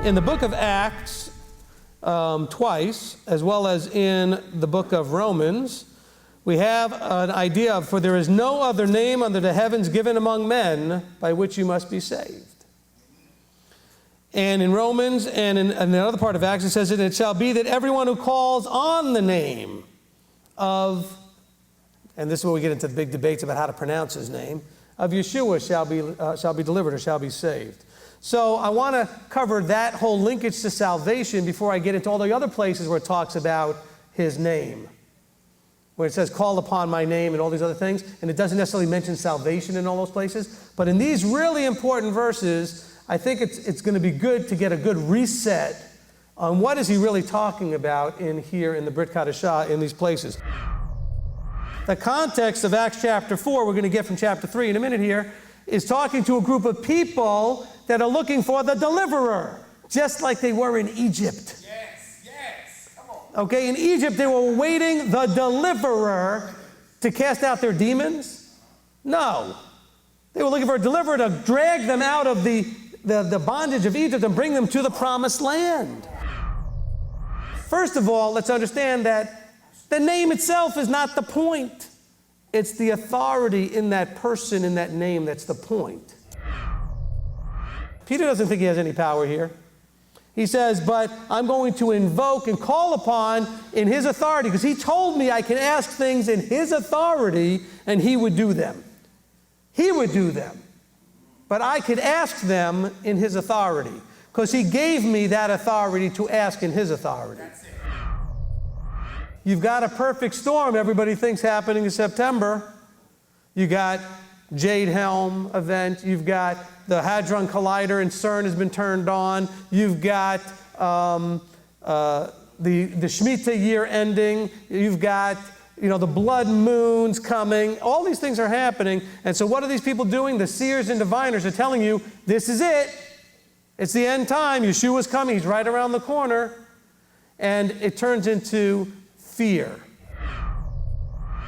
In the book of Acts, twice, as well as in the book of Romans, we have an idea of, for there is no other name under the heavens given among men by which you must be saved. And in Romans and in another part of Acts, it says, it shall be that everyone who calls on the name of, and this is where we get into the big debates about how to pronounce his name, of Yeshua shall be delivered or shall be saved. So I want to cover that whole linkage to salvation before I get into all the other places where it talks about his name. Where it says, call upon my name and all these other things. And it doesn't necessarily mention salvation in all those places. But in these really important verses, I think it's going to be good to get a good reset on what is he really talking about in here in the Brit Chadashah in these places. The context of Acts chapter 4, we're going to get from chapter 3 in a minute here, is talking to a group of people that are looking for the deliverer, just like they were in Egypt. Yes, come on. Okay, in Egypt they were waiting the deliverer to cast out their demons? No. They were looking for a deliverer to drag them out of the bondage of Egypt and bring them to the promised land. First of all, let's understand that the name itself is not the point. It's the authority in that person, in that name, that's the point. Peter doesn't think he has any power here. He says, but I'm going to invoke and call upon in his authority, because he told me I can ask things in his authority and he would do them. He would do them. But I could ask them in his authority, because he gave me that authority to ask in his authority. You've got a perfect storm everybody thinks happening in September. You got Jade Helm event. You've got the Hadron Collider in CERN has been turned on. You've got the Shemitah year ending. You've got the blood moons coming. All these things are happening. And so what are these people doing? The seers and diviners are telling you, this is it. It's the end time. Yeshua's coming. He's right around the corner. And it turns into fear.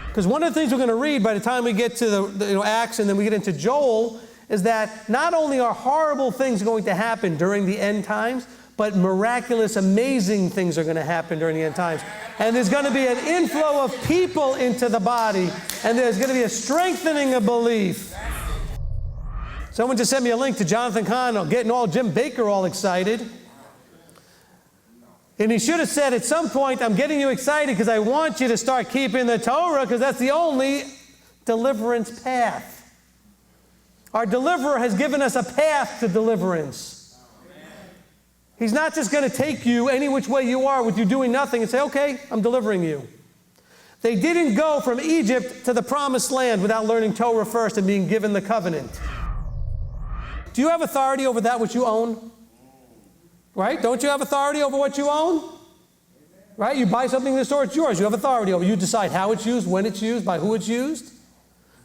Because one of the things we're going to read by the time we get to the Acts and then we get into Joel is that not only are horrible things going to happen during the end times, but miraculous, amazing things are going to happen during the end times. And there's going to be an inflow of people into the body, and there's going to be a strengthening of belief. Someone just sent me a link to Jonathan Cahn getting all Jim Baker all excited. And he should have said at some point, I'm getting you excited because I want you to start keeping the Torah, because that's the only deliverance path. Our deliverer has given us a path to deliverance. He's not just going to take you any which way you are with you doing nothing and say, okay, I'm delivering you. They didn't go from Egypt to the promised land without learning Torah first and being given the covenant. Do you have authority over that which you own? Right? Don't you have authority over what you own? Right? You buy something in the store, it's yours. You have authority over it. You decide how it's used, when it's used, by who it's used.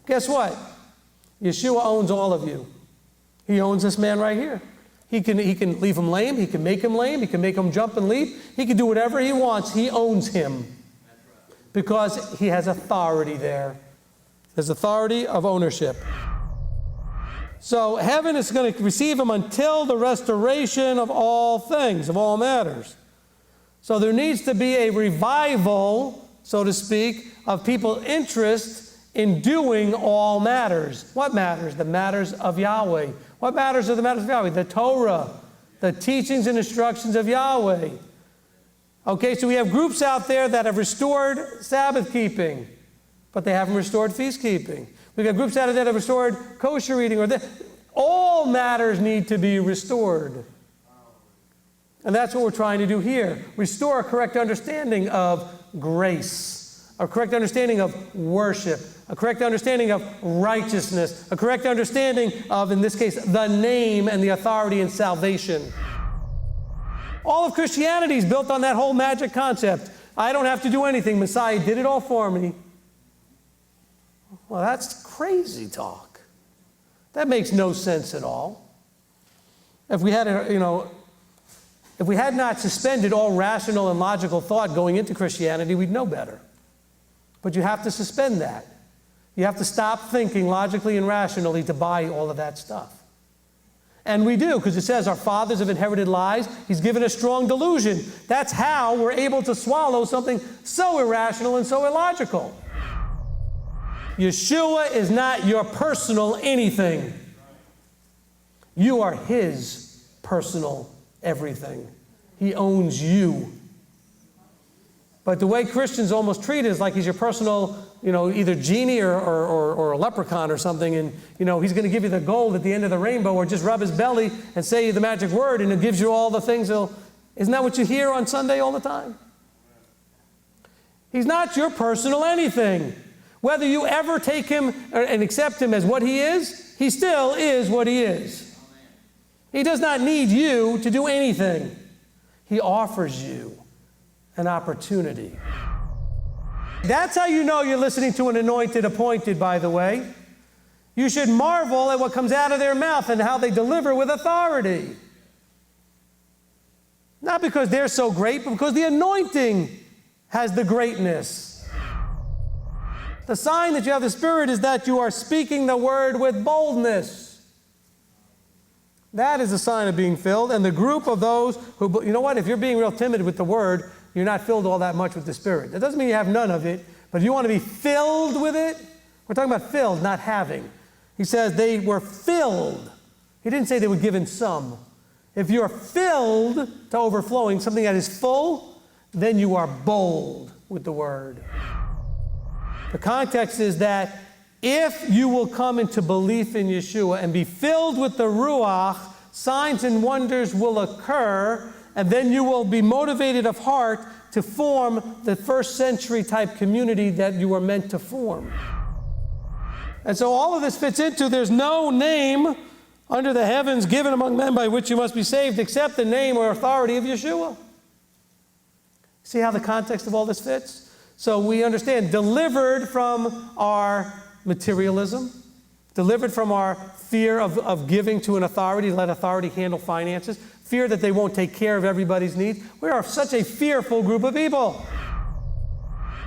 Guess what? Yeshua owns all of you. He owns this man right here. He can leave him lame. He can make him lame. He can make him jump and leap. He can do whatever he wants. He owns him because he has authority there. There's authority of ownership. So heaven is going to receive him until the restoration of all things, of all matters. So there needs to be a revival, so to speak, of people's interest in doing all matters. What matters? The matters of Yahweh. What matters are the matters of Yahweh? The Torah, the teachings and instructions of Yahweh. Okay, so we have groups out there that have restored Sabbath keeping, but they haven't restored feast keeping. We've got groups out there that have restored kosher eating. All matters need to be restored. And that's what we're trying to do here. Restore a correct understanding of grace, a correct understanding of worship, a correct understanding of righteousness, a correct understanding of, in this case, the name and the authority and salvation. All of Christianity is built on that whole magic concept. I don't have to do anything. Messiah did it all for me. Well, that's crazy talk. That makes no sense at all. If we had, if we had not suspended all rational and logical thought going into Christianity, we'd know better. But you have to suspend that. You have to stop thinking logically and rationally to buy all of that stuff. And we do, because it says our fathers have inherited lies. He's given us strong delusion. That's how we're able to swallow something so irrational and so illogical. Yeshua is not your personal anything. You are his personal everything. He owns you. But the way Christians almost treat it is like he's your personal, either genie or a leprechaun or something, and, he's going to give you the gold at the end of the rainbow, or just rub his belly and say the magic word, and it gives you all the things. Isn't that what you hear on Sunday all the time? He's not your personal anything. Whether you ever take him and accept him as what he is, he still is what he is. He does not need you to do anything. He offers you an opportunity. That's how you know you're listening to an anointed, appointed, by the way. You should marvel at what comes out of their mouth and how they deliver with authority. Not because they're so great, but because the anointing has the greatness. The sign that you have the Spirit is that you are speaking the word with boldness. That is a sign of being filled. And the group of those who, if you're being real timid with the word, you're not filled all that much with the Spirit. That doesn't mean you have none of it, but if you want to be filled with it, we're talking about filled, not having. He says they were filled. He didn't say they were given some. If you're filled to overflowing, something that is full, then you are bold with the word. The context is that if you will come into belief in Yeshua and be filled with the Ruach, signs and wonders will occur, and then you will be motivated of heart to form the first century type community that you were meant to form. And so all of this fits into, there's no name under the heavens given among men by which you must be saved except the name or authority of Yeshua. See how the context of all this fits? So we understand, delivered from our materialism, delivered from our fear of giving to an authority, let authority handle finances, fear that they won't take care of everybody's needs. We are such a fearful group of people.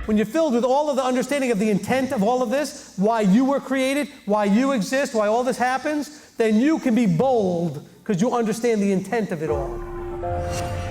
When you're filled with all of the understanding of the intent of all of this, why you were created, why you exist, why all this happens, then you can be bold because you understand the intent of it all.